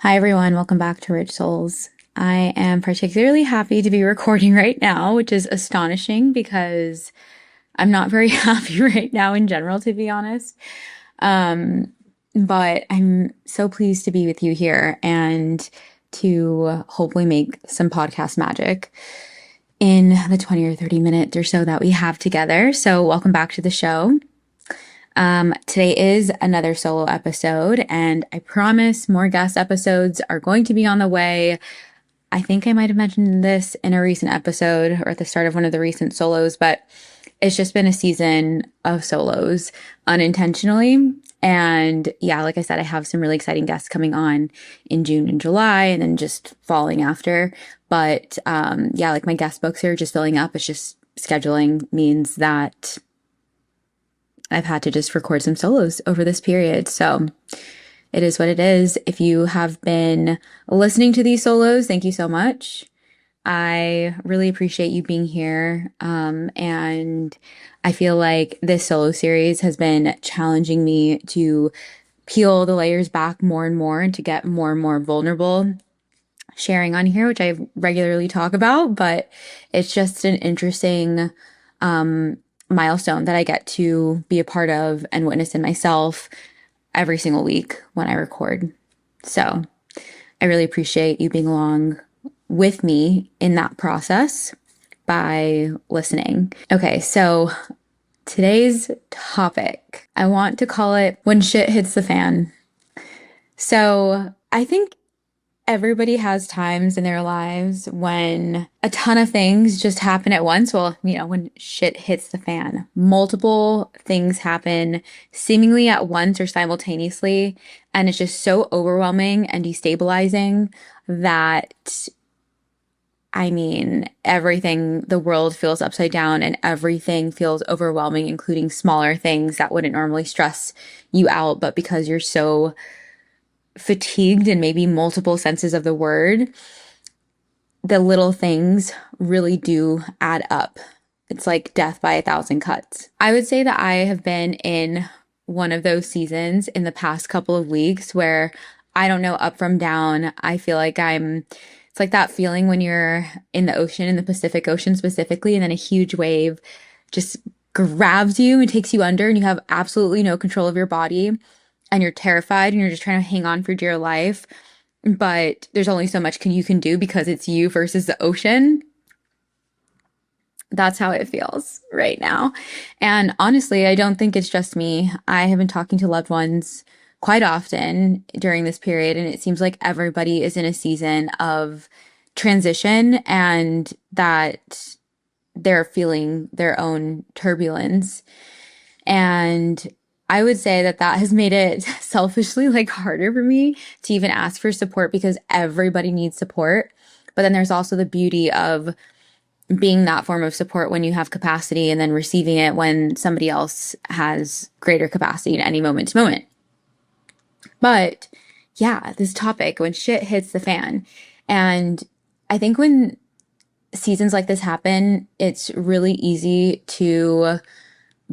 Hi, everyone. Welcome back to Rich Souls. I am particularly happy to be recording right now, which is astonishing because I'm not very happy right now in general, to be honest. But I'm so pleased to be with you here and to hopefully make some podcast magic in the 20 or 30 minutes or so that we have together. So, welcome back to the show. Today is another solo episode, and I promise more guest episodes are going to be on the way. I think I might have mentioned this in a recent episode or at the start of one of the recent solos, but it's just been a season of solos unintentionally. And yeah, like I said, I have some really exciting guests coming on in June and July and then just falling after. But yeah, like my guest books are just filling up. It's just scheduling means that I've had to just record some solos over this period. So it is what it is. If you have been listening to these solos, thank you so much. I really appreciate you being here. And I feel like this solo series has been challenging me to peel the layers back more and more and to get more and more vulnerable sharing on here, which I regularly talk about, but it's just an interesting, milestone that I get to be a part of and witness in myself every single week when I record. So I really appreciate you being along with me in that process by listening. Okay, so today's topic, I want to call it When Shit Hits the Fan. So I think everybody has times in their lives when a ton of things just happen at once. Well, when shit hits the fan, multiple things happen seemingly at once or simultaneously. And it's just so overwhelming and destabilizing that, everything, the world feels upside down and everything feels overwhelming, including smaller things that wouldn't normally stress you out. But because you're so fatigued in maybe multiple senses of the word, the little things really do add up. It's like death by 1,000 cuts. I would say that I have been in one of those seasons in the past couple of weeks where I don't know up from down. I feel like it's like that feeling when you're in the ocean, in the Pacific Ocean specifically, and then a huge wave just grabs you and takes you under and you have absolutely no control of your body. And you're terrified and you're just trying to hang on for dear life. But there's only so much you can do because it's you versus the ocean. That's how it feels right now. And honestly, I don't think it's just me. I have been talking to loved ones quite often during this period, and it seems like everybody is in a season of transition and that they're feeling their own turbulence. And I would say that has made it selfishly harder for me to even ask for support because everybody needs support. But then there's also the beauty of being that form of support when you have capacity and then receiving it when somebody else has greater capacity at any moment to moment. But yeah, this topic, when shit hits the fan. And I think when seasons like this happen, it's really easy to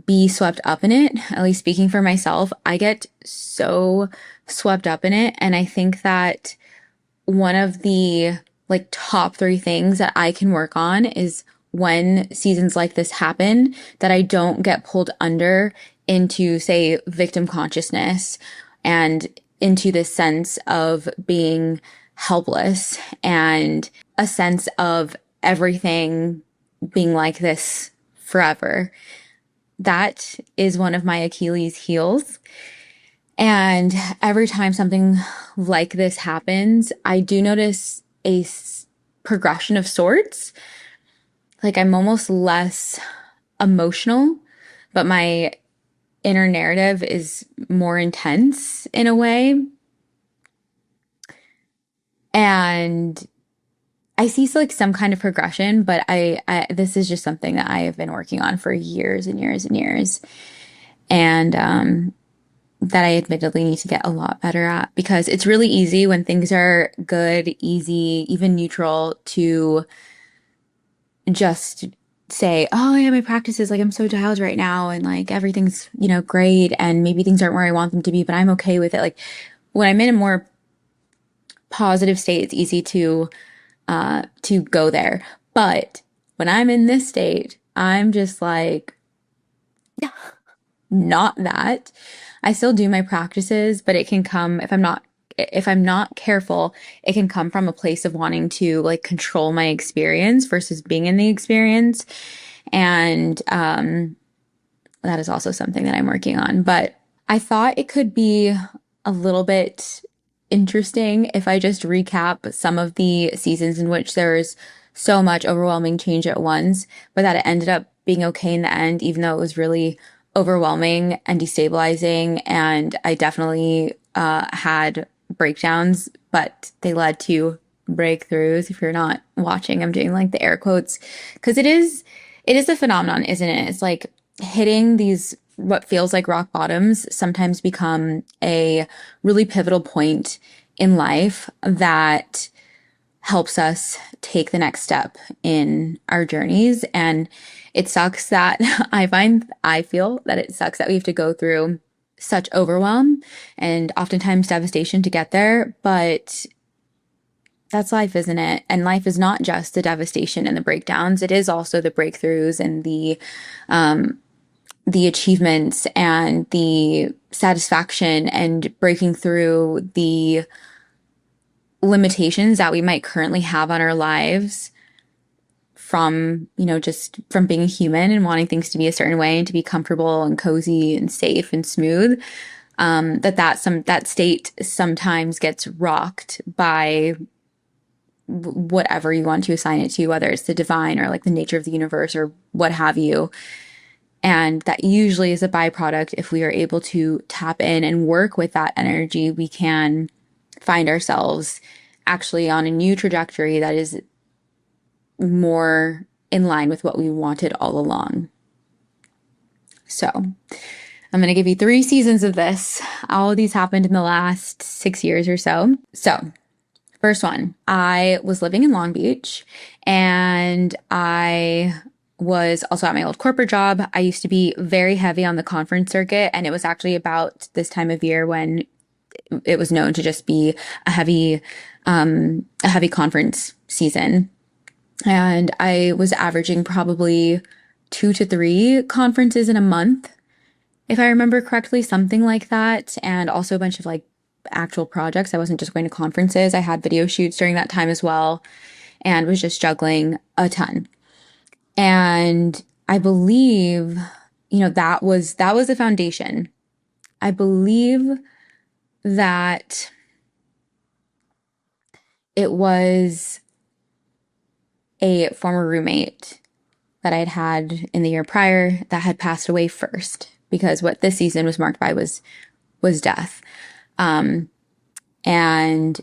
be swept up in it. At least speaking for myself, I get so swept up in it. And I think that one of the top 3 things that I can work on is when seasons like this happen, that I don't get pulled under into, say, victim consciousness and into this sense of being helpless and a sense of everything being like this forever. That is one of my Achilles heels. And every time something like this happens, I do notice a progression of sorts. I'm almost less emotional, but my inner narrative is more intense in a way. And I see some kind of progression, but I this is just something that I have been working on for years and years and years. And that I admittedly need to get a lot better at, because it's really easy when things are good, easy, even neutral, to just say, oh yeah, my practice is I'm so dialed right now and everything's, great, and maybe things aren't where I want them to be, but I'm okay with it. When I'm in a more positive state, it's easy to go there. But when I'm in this state, I'm just like, not that. I still do my practices, but it can come if I'm not careful, it can come from a place of wanting to like control my experience versus being in the experience. And that is also something that I'm working on. But I thought it could be a little bit interesting if I just recap some of the seasons in which there's so much overwhelming change at once, but that it ended up being okay in the end, even though it was really overwhelming and destabilizing. And I definitely had breakdowns, but they led to breakthroughs. If you're not watching, I'm doing like the air quotes because it is a phenomenon, isn't it? It's like hitting these what feels like rock bottoms sometimes become a really pivotal point in life that helps us take the next step in our journeys. And it sucks that I feel that it sucks that we have to go through such overwhelm and oftentimes devastation to get there. But that's life, isn't it? And life is not just the devastation and the breakdowns. It is also the breakthroughs and the achievements and the satisfaction and breaking through the limitations that we might currently have on our lives from, just from being a human and wanting things to be a certain way and to be comfortable and cozy and safe and smooth. That state sometimes gets rocked by whatever you want to assign it to, whether it's the divine or like the nature of the universe or what have you. And that usually is a byproduct. If we are able to tap in and work with that energy, we can find ourselves actually on a new trajectory that is more in line with what we wanted all along. So I'm going to give you 3 seasons of this. All of these happened in the last 6 years or so. So first one, I was living in Long Beach and I was also at my old corporate job. I used to be very heavy on the conference circuit, and it was actually about this time of year when it was known to just be a heavy conference season. And I was averaging probably 2 to 3 conferences in a month, if I remember correctly, something like that. And also a bunch of like actual projects. I wasn't just going to conferences. I had video shoots during that time as well, and was just juggling a ton. And I believe, that was the foundation. I believe that it was a former roommate that I had had in the year prior that had passed away first, because what this season was marked by was death. And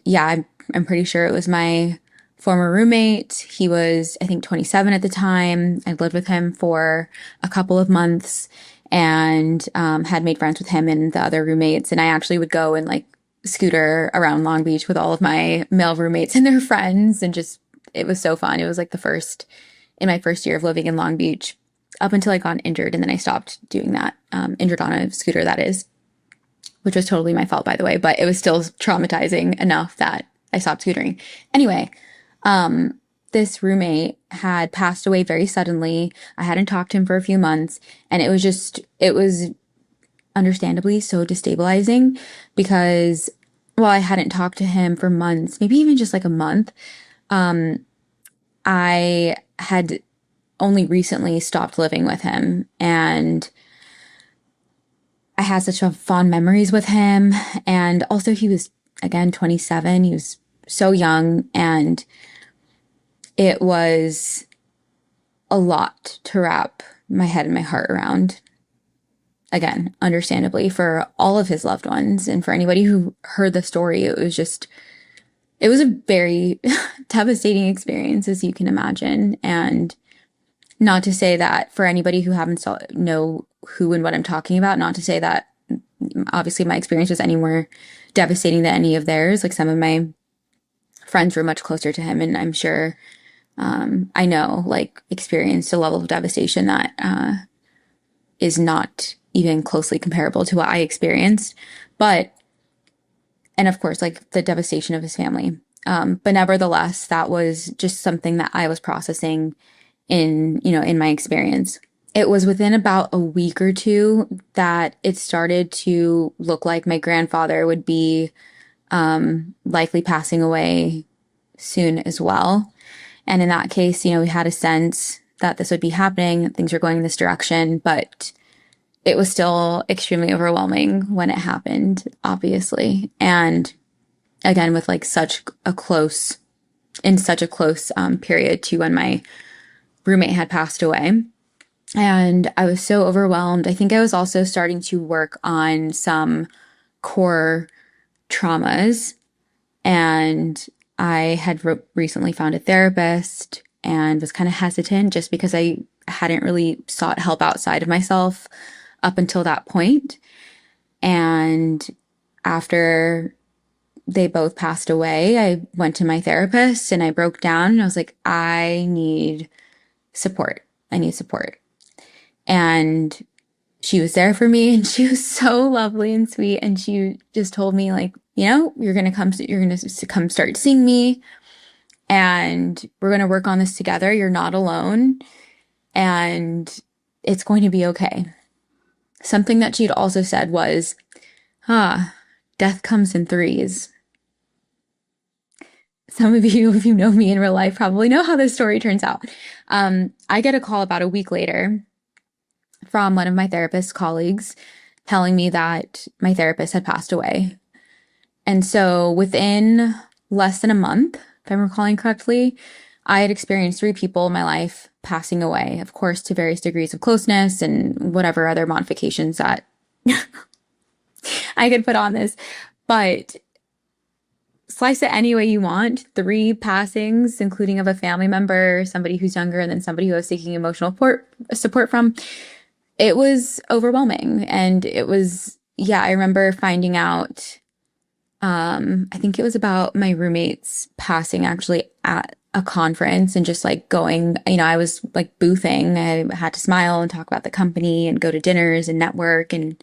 yeah, I'm pretty sure it was my former roommate. He was, I think, 27 at the time. I lived with him for a couple of months and had made friends with him and the other roommates. And I actually would go and like scooter around Long Beach with all of my male roommates and their friends. And just, it was so fun. It was like in my first year of living in Long Beach, up until I got injured. And then I stopped doing that, injured on a scooter, that is, which was totally my fault, by the way, but it was still traumatizing enough that I stopped scootering. Anyway, this roommate had passed away very suddenly. I hadn't talked to him for a few months, and it was understandably so destabilizing because, well, I hadn't talked to him for months, maybe even just like a month. I had only recently stopped living with him, and I had such fond memories with him. And also he was, again, 27. He was so young, and it was a lot to wrap my head and my heart around. Again, understandably, for all of his loved ones and for anybody who heard the story, it was a very devastating experience, as you can imagine. And not to say that for anybody who haven't know who and what I'm talking about, not to say that obviously my experience was any more devastating than any of theirs. Like, some of my friends were much closer to him, and I'm sure I know, like, experienced a level of devastation that is not even closely comparable to what I experienced. But and of course, like the devastation of his family. But nevertheless, that was just something that I was processing in my experience. It was within about a week or two that it started to look like my grandfather would be likely passing away soon as well. And in that case, we had a sense that this would be happening, things were going in this direction, but it was still extremely overwhelming when it happened, obviously. And again, with like such a close period to when my roommate had passed away. And I was so overwhelmed. I think I was also starting to work on some core traumas. And I had recently found a therapist and was kind of hesitant just because I hadn't really sought help outside of myself up until that point. And after they both passed away, I went to my therapist and I broke down and I was like, I need support. I need support. And she was there for me and she was so lovely and sweet. And she just told me like, you're going to come start seeing me and we're going to work on this together. You're not alone and it's going to be okay. Something that she'd also said was, death comes in threes. Some of you, if you know me in real life, probably know how this story turns out. I get a call about a week later from one of my therapist colleagues telling me that my therapist had passed away. And so within less than a month, if I'm recalling correctly, I had experienced 3 people in my life passing away, of course, to various degrees of closeness and whatever other modifications that I could put on this. But slice it any way you want. 3 passings, including of a family member, somebody who's younger, and then somebody who I was seeking emotional support from. It was overwhelming. And it was, I remember finding out, I think it was about my roommate's passing actually at a conference and just like going, I was like boothing. I had to smile and talk about the company and go to dinners and network. And,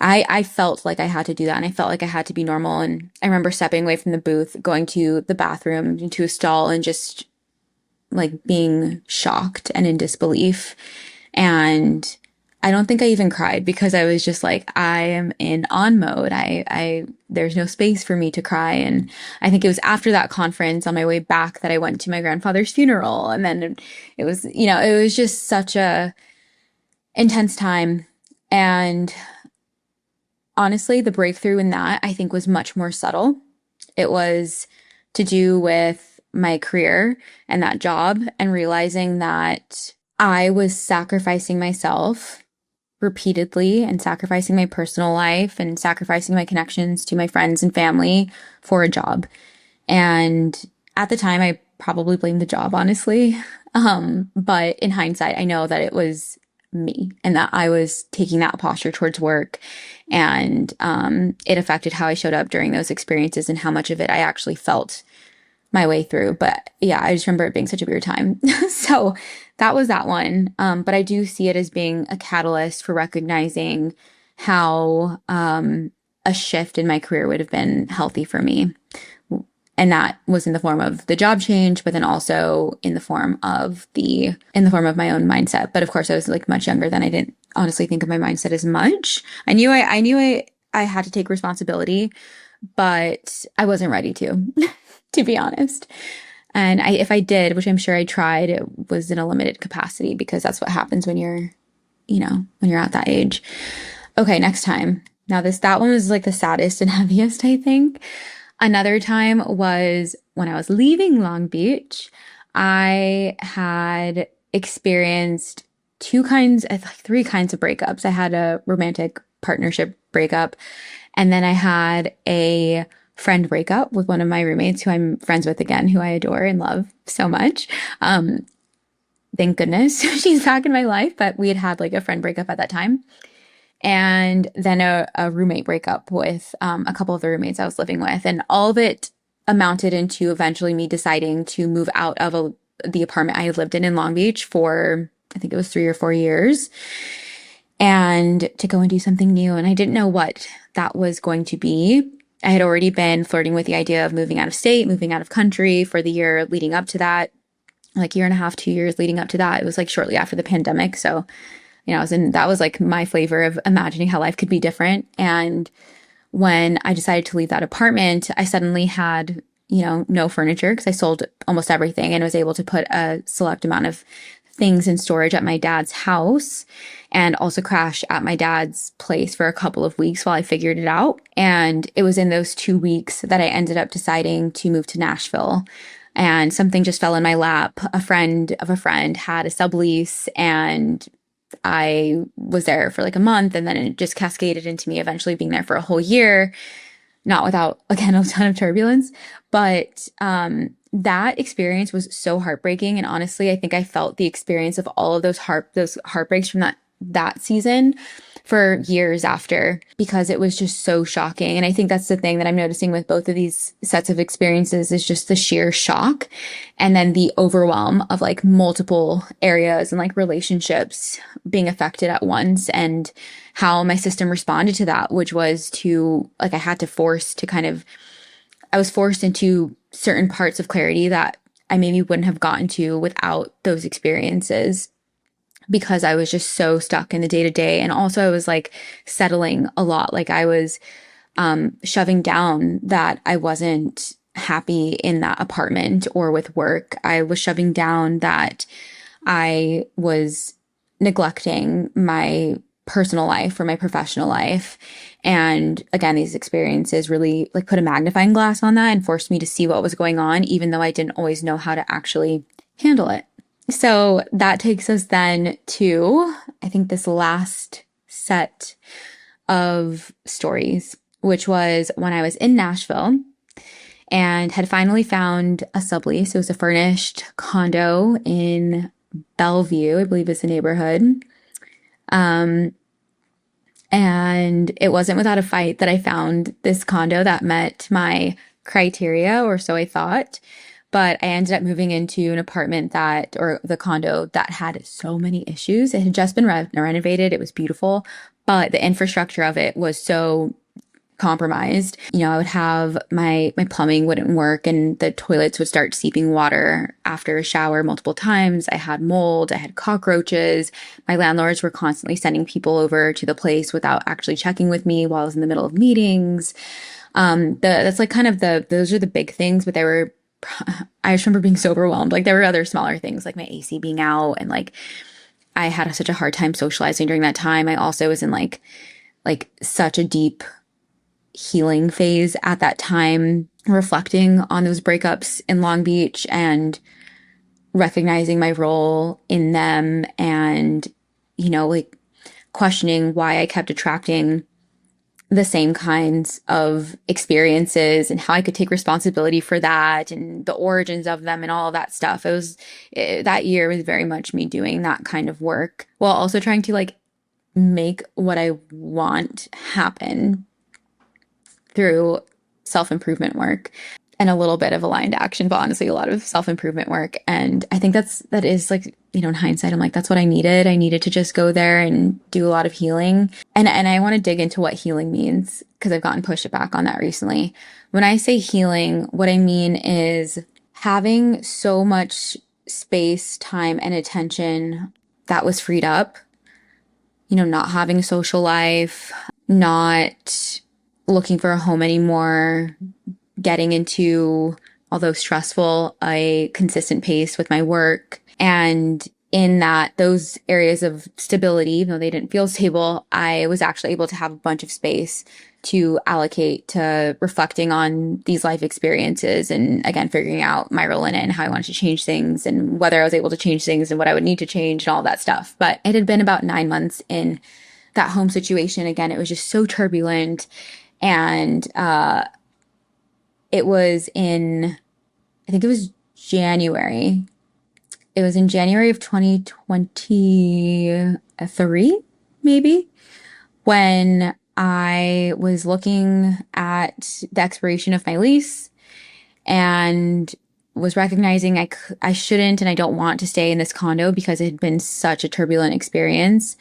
I felt like I had to do that and I felt like I had to be normal. And I remember stepping away from the booth, going to the bathroom, into a stall and just like being shocked and in disbelief. And I don't think I even cried because I was just like, I am in on mode. There's no space for me to cry. And I think it was after that conference on my way back that I went to my grandfather's funeral. And then it was, it was just such a intense time. And honestly, the breakthrough in that I think was much more subtle. It was to do with my career and that job and realizing that I was sacrificing myself repeatedly and sacrificing my personal life and sacrificing my connections to my friends and family for a job. And at the time, I probably blamed the job, honestly. But in hindsight, I know that it was me and that I was taking that posture towards work. And it affected how I showed up during those experiences and how much of it I actually felt my way through. But I just remember it being such a weird time. So that was that one. But I do see it as being a catalyst for recognizing how a shift in my career would have been healthy for me. And that was in the form of the job change, but then also in the form of my own mindset. But of course, I was like much younger then. I didn't honestly think of my mindset as much. I knew I had to take responsibility, but I wasn't ready to, to be honest. And if I did, which I'm sure I tried, it was in a limited capacity because that's what happens when you're at that age. Okay, next time. Now that one was like the saddest and heaviest, I think. Another time was when I was leaving Long Beach. I had experienced 3 kinds of breakups. I had a romantic partnership breakup, and then I had a friend breakup with one of my roommates who I'm friends with again, who I adore and love so much. Thank goodness she's back in my life, but we had like a friend breakup at that time. And then a roommate breakup with a couple of the roommates I was living with. And all of it amounted into eventually me deciding to move out of the apartment I had lived in Long Beach for, I think it was 3 or 4 years, and to go and do something new. And I didn't know what that was going to be. I had already been flirting with the idea of moving out of state, moving out of country for the year leading up to that, like year and a half, 2 years leading up to that. It was like shortly after the pandemic. So, that was like my flavor of imagining how life could be different. And when I decided to leave that apartment, I suddenly had, no furniture because I sold almost everything and was able to put a select amount of things in storage at my dad's house and also crash at my dad's place for a couple of weeks while I figured it out. And it was in those 2 weeks that I ended up deciding to move to Nashville. And something just fell in my lap. A friend of a friend had a sublease and I was there for like a month, and then it just cascaded into me eventually being there for a whole year, not without, again, a ton of turbulence. But that experience was so heartbreaking. And honestly, I think I felt the experience of all of those heartbreaks from that season for years after, because it was just so shocking. And I think that's the thing that I'm noticing with both of these sets of experiences is just the sheer shock and then the overwhelm of like multiple areas and like relationships being affected at once, and how my system responded to that, which was to like, I was forced into certain parts of clarity that I maybe wouldn't have gotten to without those experiences, because I was just so stuck in the day to day. And also I was like settling a lot. Like I was shoving down that I wasn't happy in that apartment or with work. I was shoving down that I was neglecting my personal life or my professional life. And again, these experiences really like put a magnifying glass on that and forced me to see what was going on, even though I didn't always know how to actually handle it. So that takes us then to, I think, this last set of stories, which was when I was in Nashville and had finally found a sublease. It was a furnished condo in Bellevue, I believe is the neighborhood. And it wasn't without a fight that I found this condo that met my criteria, or so I thought. But I ended up moving into an apartment or the condo that had so many issues. It had just been renovated. It was beautiful, but the infrastructure of it was so compromised. I would have my plumbing wouldn't work and the toilets would start seeping water after a shower multiple times. I had mold. I had cockroaches. My landlords were constantly sending people over to the place without actually checking with me while I was in the middle of meetings. That's like kind of those are the big things, but I just remember being so overwhelmed. Like there were other smaller things like my AC being out, and like I had such a hard time socializing during that time. I also was in like such a deep healing phase at that time, reflecting on those breakups in Long Beach and recognizing my role in them, and like questioning why I kept attracting the same kinds of experiences and how I could take responsibility for that and the origins of them and all of that stuff. That year was very much me doing that kind of work while also trying to like make what I want happen through self-improvement work and a little bit of aligned action, but honestly, a lot of self-improvement work. And I think that is like, in hindsight, I'm like, that's what I needed. I needed to just go there and do a lot of healing. And I want to dig into what healing means, because I've gotten pushed back on that recently. When I say healing, what I mean is having so much space, time, and attention that was freed up, not having a social life, not looking for a home anymore, getting into, although stressful, a consistent pace with my work. And in those areas of stability, even though they didn't feel stable, I was actually able to have a bunch of space to allocate to reflecting on these life experiences and, again, figuring out my role in it and how I wanted to change things and whether I was able to change things and what I would need to change and all that stuff. But it had been about 9 months in that home situation. Again, it was just so turbulent. And it was I think it was January. It was in January of 2023, maybe, when I was looking at the expiration of my lease and was recognizing I shouldn't and I don't want to stay in this condo because it had been such a turbulent experience.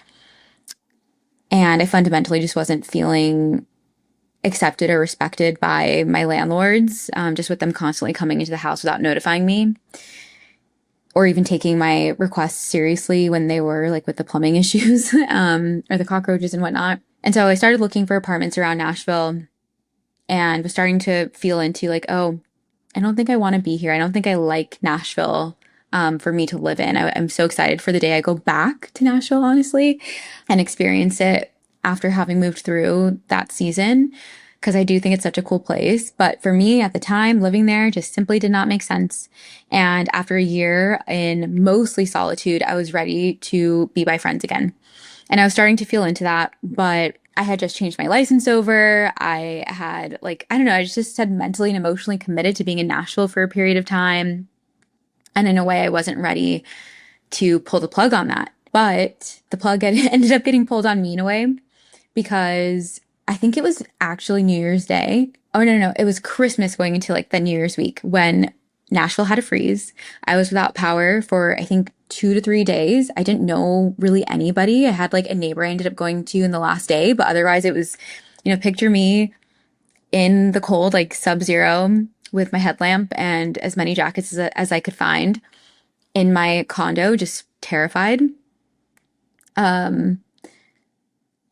And I fundamentally just wasn't feeling accepted or respected by my landlords, just with them constantly coming into the house without notifying me or even taking my requests seriously when they were like with the plumbing issues or the cockroaches and whatnot. And so I started looking for apartments around Nashville and was starting to feel into like, oh, I don't think I want to be here. I don't think I like Nashville for me to live in. I'm so excited for the day I go back to Nashville, honestly, and experience it after having moved through that season, because I do think it's such a cool place. But for me at the time, living there just simply did not make sense. And after a year in mostly solitude, I was ready to be by friends again. And I was starting to feel into that, but I had just changed my license over. I had like, I don't know, I just had mentally and emotionally committed to being in Nashville for a period of time. And in a way, I wasn't ready to pull the plug on that. But the plug ended up getting pulled on me in a way, because I think it was actually New Year's Day. Oh, no. It was Christmas going into like the New Year's week when Nashville had a freeze. I was without power for, I think, 2 to 3 days. I didn't know really anybody. I had like a neighbor I ended up going to in the last day, but otherwise it was, picture me in the cold, like sub-zero with my headlamp and as many jackets as I could find in my condo, just terrified.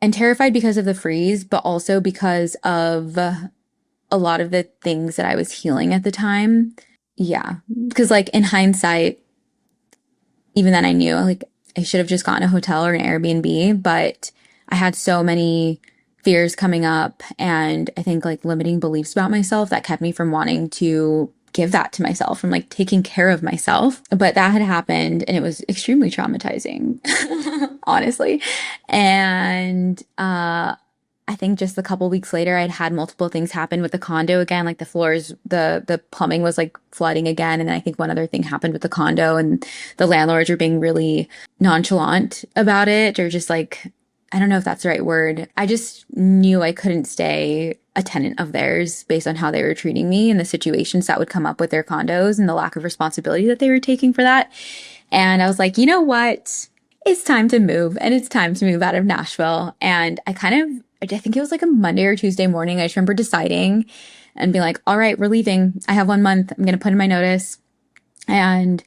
And terrified because of the freeze, but also because of a lot of the things that I was healing at the time. Yeah. Because like in hindsight, even then I knew like I should have just gotten a hotel or an Airbnb, but I had so many fears coming up and I think like limiting beliefs about myself that kept me from wanting to give that to myself, from like taking care of myself. But that had happened and it was extremely traumatizing, honestly. And I think just a couple weeks later, I'd had multiple things happen with the condo again, like the floors, the plumbing was like flooding again. And then I think one other thing happened with the condo and the landlords were being really nonchalant about it, or just like, I don't know if that's the right word. I just knew I couldn't stay a tenant of theirs based on how they were treating me and the situations that would come up with their condos and the lack of responsibility that they were taking for that. And I was like, you know what? It's time to move, and it's time to move out of Nashville. And I think it was like a Monday or Tuesday morning. I just remember deciding and being like, all right, we're leaving. I have 1 month. I'm going to put in my notice and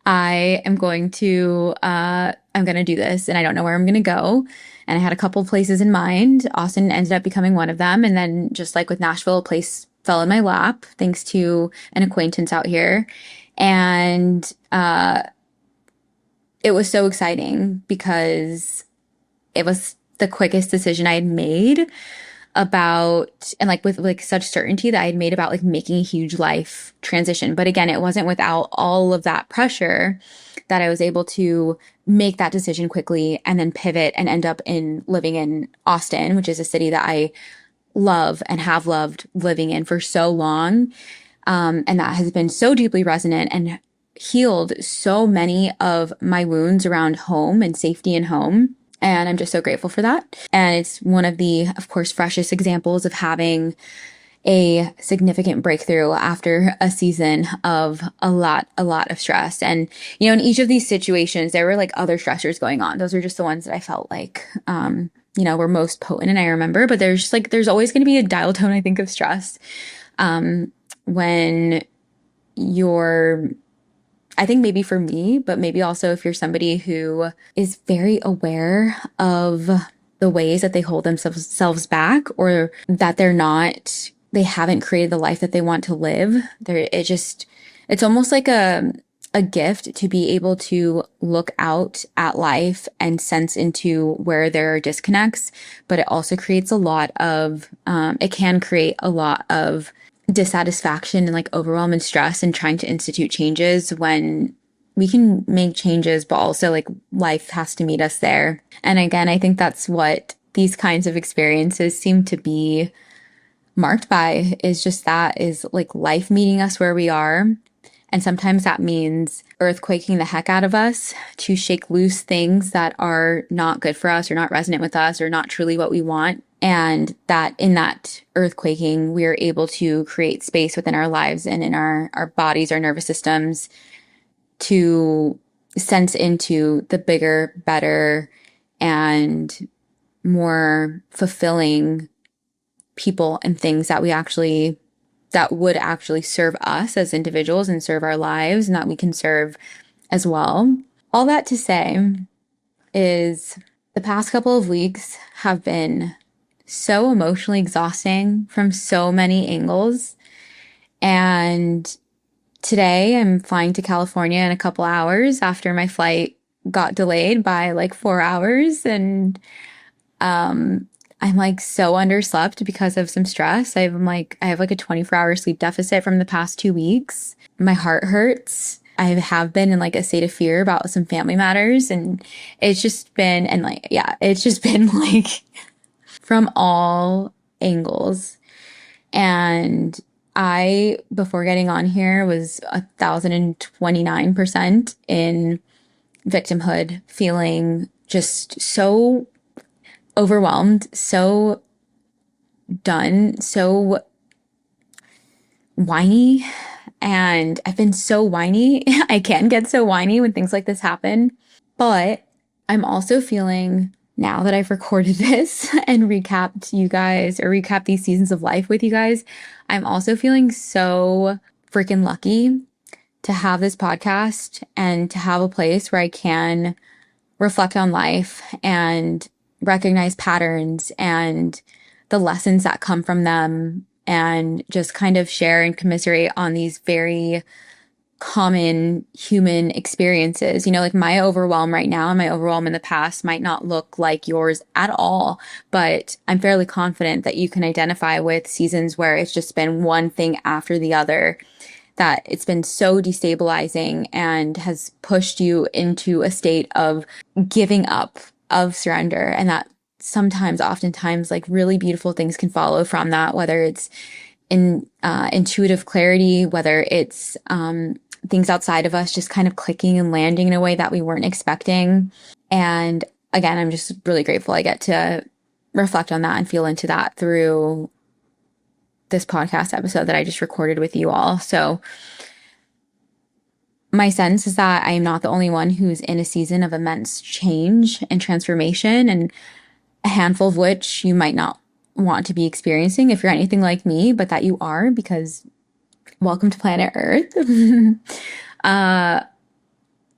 I am going to, I'm going to do this, and I don't know where I'm going to go. And I had a couple of places in mind. Austin ended up becoming one of them. And then just like with Nashville, a place fell in my lap thanks to an acquaintance out here. And, it was so exciting because it was the quickest decision I had made about, and like with like such certainty that I had made about like making a huge life transition. But again, it wasn't without all of that pressure that I was able to make that decision quickly and then pivot and end up in living in Austin, which is a city that I love and have loved living in for so long. And that has been so deeply resonant and healed so many of my wounds around home and safety in home. And I'm just so grateful for that. And it's one of the, of course, freshest examples of having a significant breakthrough after a season of a lot of stress. And, in each of these situations, there were like other stressors going on. Those are just the ones that I felt like, were most potent. And I remember, but there's always going to be a dial tone, I think, of stress, when you're, I think maybe for me, but maybe also if you're somebody who is very aware of the ways that they hold themselves back, or that they haven't created the life that they want to live. It's almost like a gift to be able to look out at life and sense into where there are disconnects, but it also creates it can create a lot of dissatisfaction and like overwhelm and stress and trying to institute changes when we can make changes, but also like life has to meet us there. And again, I think that's what these kinds of experiences seem to be marked by, is like life meeting us where we are. And sometimes that means earthquaking the heck out of us to shake loose things that are not good for us or not resonant with us or not truly what we want. And that in that earthquaking, we are able to create space within our lives and in our bodies, our nervous systems, to sense into the bigger, better, and more fulfilling people and things that would actually serve us as individuals and serve our lives and that we can serve as well. All that to say is the past couple of weeks have been so emotionally exhausting from so many angles. And today I'm flying to California in a couple hours after my flight got delayed by like 4 hours. And I'm like so underslept because of some stress. I have like a 24-hour sleep deficit from the past 2 weeks. My heart hurts. I have been in like a state of fear about some family matters, and it's just been like from all angles. And I, before getting on here, was 1,029% in victimhood, feeling just so overwhelmed, so done, so whiny. And I've been so whiny. I can get so whiny when things like this happen. But I'm also feeling, now that I've recorded this and recapped these seasons of life with you guys, I'm also feeling so freaking lucky to have this podcast and to have a place where I can reflect on life and recognize patterns and the lessons that come from them, and just kind of share and commiserate on these very common human experiences. Like my overwhelm right now and my overwhelm in the past might not look like yours at all, but I'm fairly confident that you can identify with seasons where it's just been one thing after the other, that it's been so destabilizing and has pushed you into a state of giving up, of surrender, and that oftentimes, like really beautiful things can follow from that, whether it's intuitive clarity, whether it's things outside of us just kind of clicking and landing in a way that we weren't expecting. And again, I'm just really grateful I get to reflect on that and feel into that through this podcast episode that I just recorded with you all. So my sense is that I am not the only one who's in a season of immense change and transformation, and a handful of which you might not want to be experiencing if you're anything like me, but that you are, because welcome to planet Earth.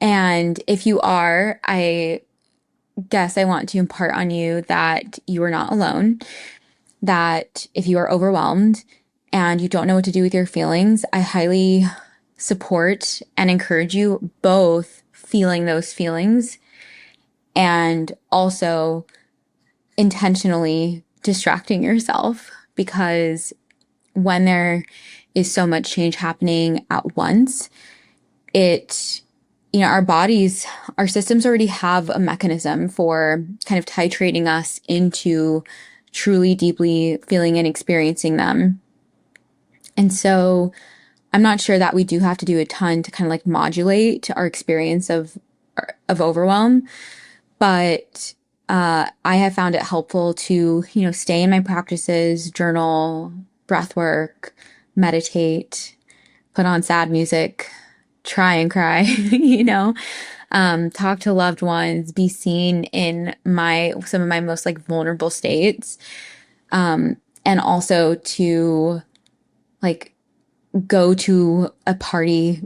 And if you are, I guess I want to impart on you that you are not alone, that if you are overwhelmed and you don't know what to do with your feelings, I highly support and encourage you both feeling those feelings and also intentionally distracting yourself, because when there is so much change happening at once, our systems already have a mechanism for kind of titrating us into truly deeply feeling and experiencing them. And so I'm not sure that we do have to do a ton to kind of like modulate our experience of overwhelm, but I have found it helpful to, stay in my practices, journal, breath work, meditate, put on sad music, try and cry, talk to loved ones, be seen in some of my most like vulnerable states. And also to like go to a party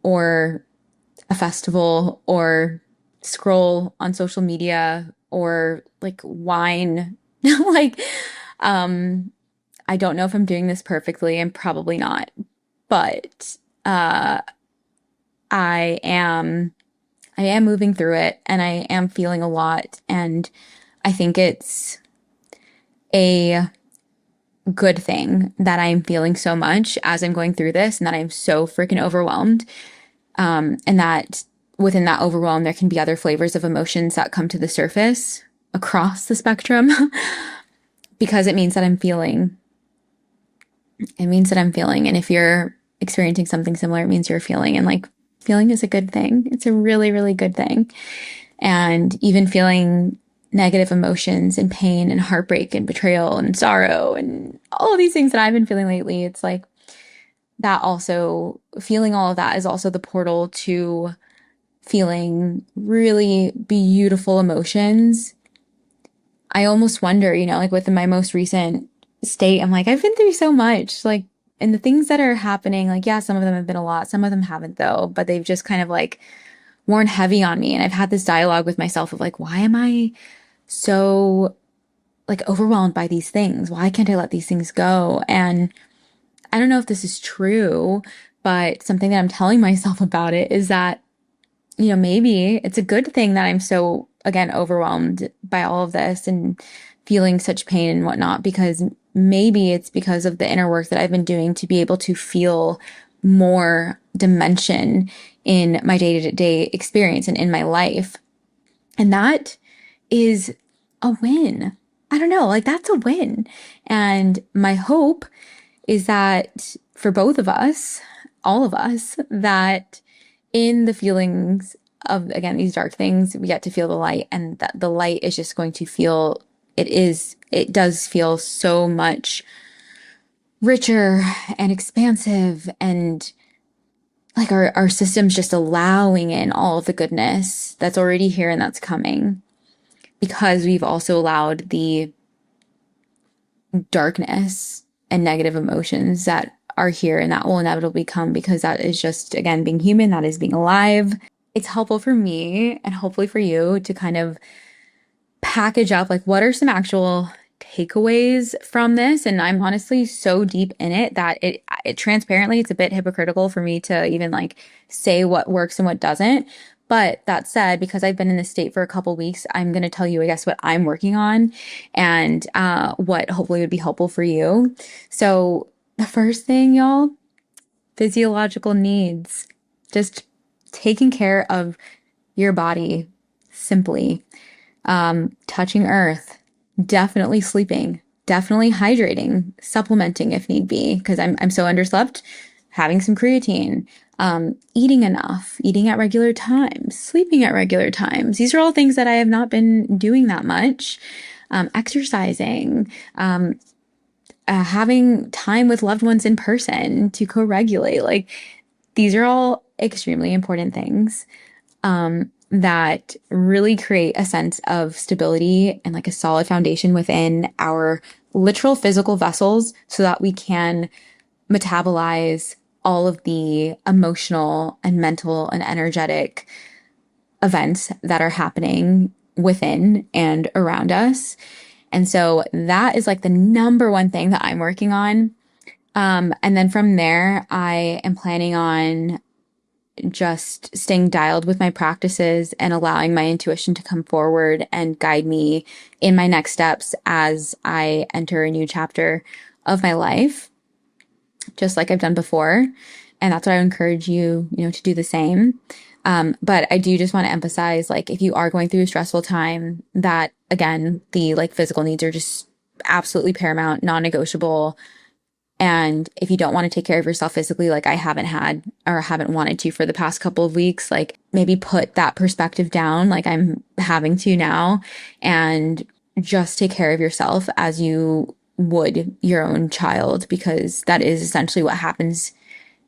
or a festival or scroll on social media or like whine. like, I don't know if I'm doing this perfectly. I'm probably not, but, I am moving through it, and I am feeling a lot. And I think it's a good thing that I'm feeling so much as I'm going through this, and that I'm so freaking overwhelmed. And that within that overwhelm, there can be other flavors of emotions that come to the surface across the spectrum because it means that I'm feeling. It means that I'm feeling. And if you're experiencing something similar, it means you're feeling. And like, feeling is a good thing. It's a really, really good thing. And even feeling negative emotions and pain and heartbreak and betrayal and sorrow and all of these things that I've been feeling lately, it's like that also, feeling all of that is also the portal to feeling really beautiful emotions. I almost wonder, like with my most recent state. I'm like, I've been through so much, like, and the things that are happening, like, yeah, some of them have been a lot, some of them haven't though, but they've just kind of like worn heavy on me. And I've had this dialogue with myself of like, why am I so like overwhelmed by these things? Why can't I let these things go? And I don't know if this is true, but something that I'm telling myself about it is that, maybe it's a good thing that I'm so, again, overwhelmed by all of this and feeling such pain and whatnot, because maybe it's because of the inner work that I've been doing to be able to feel more dimension in my day-to-day experience and in my life. And that is a win. I don't know, like that's a win. And my hope is that for both of us, all of us, that in the feelings of, again, these dark things, we get to feel the light, and that the light is just going to feel, it does feel so much richer and expansive, and like our system's just allowing in all of the goodness that's already here and that's coming, because we've also allowed the darkness and negative emotions that are here and that will inevitably come, because that is just, again, being human, that is being alive. It's helpful for me and hopefully for you to kind of package up like what are some actual takeaways from this. And I'm honestly so deep in it that it transparently, it's a bit hypocritical for me to even like say what works and what doesn't. But that said, because I've been in this state for a couple weeks, I'm going to tell you, I guess, what I'm working on and what hopefully would be helpful for you. So the first thing, y'all, physiological needs, just taking care of your body simply, touching earth, definitely sleeping, definitely hydrating, supplementing if need be, because I'm so underslept, having some creatine, eating enough, eating at regular times, sleeping at regular times. These are all things that I have not been doing that much. Exercising, having time with loved ones in person to co-regulate. Like these are all extremely important things that really create a sense of stability and like a solid foundation within our literal physical vessels so that we can metabolize all of the emotional and mental and energetic events that are happening within and around us. And so that is like the number one thing that I'm working on. And then from there, I am planning on just staying dialed with my practices and allowing my intuition to come forward and guide me in my next steps as I enter a new chapter of my life, just like I've done before. And that's what I encourage you, to do the same. But I do just want to emphasize, like, if you are going through a stressful time, that again, the like physical needs are just absolutely paramount, non-negotiable. And if you don't want to take care of yourself physically, like I haven't had or haven't wanted to for the past couple of weeks, like maybe put that perspective down, like I'm having to now, and just take care of yourself as you would your own child, because that is essentially what happens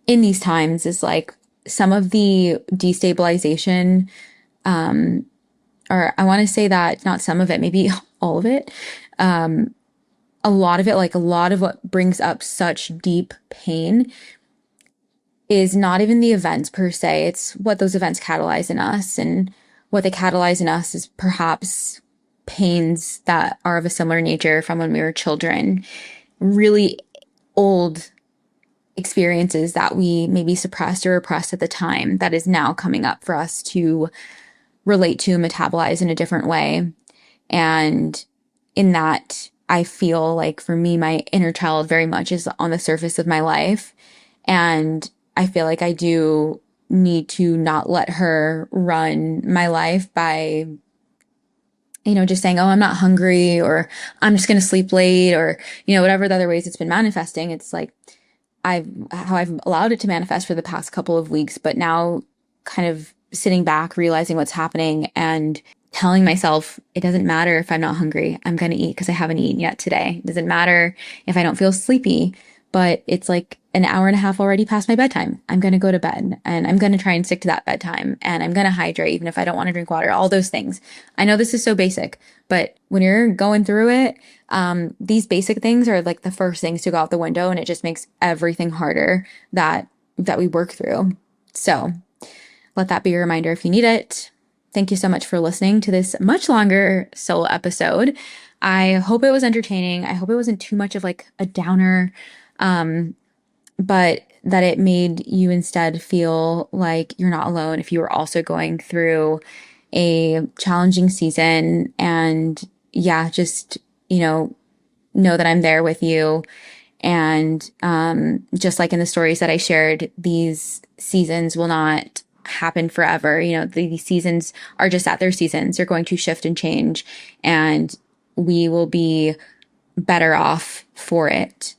in these times is like some of the destabilization, or I want to say that not some of it, maybe all of it, a lot of it, like a lot of what brings up such deep pain is not even the events per se. It's what those events catalyze in us. And what they catalyze in us is perhaps pains that are of a similar nature from when we were children, really old experiences that we maybe suppressed or repressed at the time that is now coming up for us to relate to, metabolize in a different way. And in that, I feel like for me, my inner child very much is on the surface of my life. And I feel like I do need to not let her run my life by, just saying, oh, I'm not hungry, or I'm just going to sleep late, or, whatever the other ways it's been manifesting. It's like, how I've allowed it to manifest for the past couple of weeks, but now kind of sitting back, realizing what's happening and telling myself, it doesn't matter if I'm not hungry, I'm going to eat because I haven't eaten yet today. It doesn't matter if I don't feel sleepy but it's like an hour and a half already past my bedtime. I'm going to go to bed and I'm going to try and stick to that bedtime, and I'm going to hydrate even if I don't want to drink water, all those things. I know this is so basic, but when you're going through it, these basic things are like the first things to go out the window, and it just makes everything harder that we work through. So let that be a reminder if you need it. Thank you so much for listening to this much longer solo episode. I hope it was entertaining. I hope it wasn't too much of like a downer, but that it made you instead feel like you're not alone if you were also going through a challenging season. And yeah, just, know that I'm there with you. And just like in the stories that I shared, these seasons will not happen forever. These seasons are just at their seasons. They're going to shift and change, and we will be better off for it.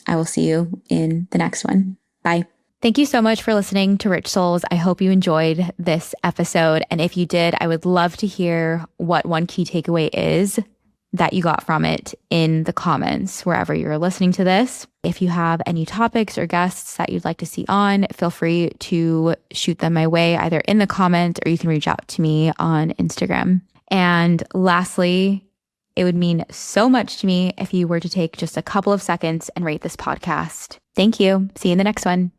I will see you in the next one. Bye. Thank you so much for listening to Rich Souls. I hope you enjoyed this episode. And if you did, I would love to hear what one key takeaway is that you got from it in the comments, wherever you're listening to this. If you have any topics or guests that you'd like to see on, feel free to shoot them my way, either in the comments or you can reach out to me on Instagram. And lastly, it would mean so much to me if you were to take just a couple of seconds and rate this podcast. Thank you. See you in the next one.